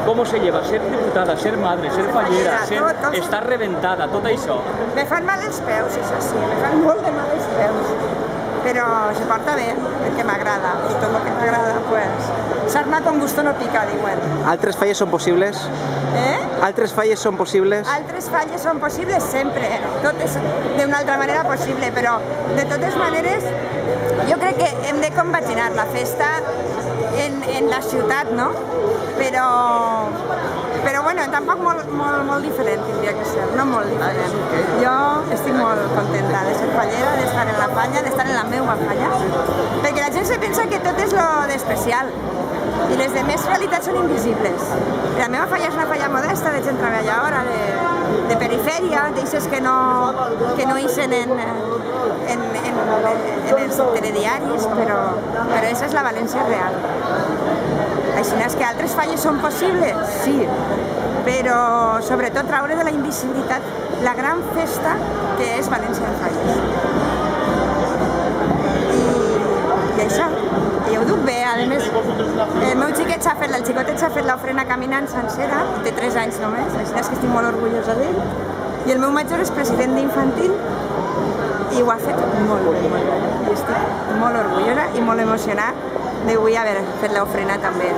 ¿Cómo se lleva ser diputada, ser madre, ser fallera, tot. estar reventada, tot això? Me fan mal els peus, això sí, me fan molt de mal els peus. Però se porta bé, perquè m'agrada. I tot el que m'agrada, pues... Sarna con gusto no pica, diuen. ¿Altres falles són possibles? ¿Altres falles són possibles? Altres falles són possibles sempre. Tot és d'una altra manera possible, però de totes maneres jo crec que hem de compaginar la festa en la ciutat, no? Però bueno, tampoc molt diferent tindria que ser, no molt diferent. Jo estic molt contenta de ser fallera, d'estar en la falla, d'estar en la meva falla, perquè la gent se pensa que tot és lo d'especial i les demés realitats són invisibles. La meva falla és una falla modesta, de gent treballadora, de perifèria, d'eixes que no ixen en els telediaris, però aquesta és la València real. Així és que altres falles són possibles? Sí, però sobretot traure de la invisibilitat la gran festa que és València en falles. I això, i ho duc bé, a més, el meu xiquet s'ha fet, el xicotet s'ha fet l'ofrena caminant sencera, té 3 anys només, així és que estic molt orgullosa d'ell, i el meu major és president d'infantil, i ho ha fet molt bé, i estic molt orgullosa i molt emocionada d'avui haver fet l'ofrena també.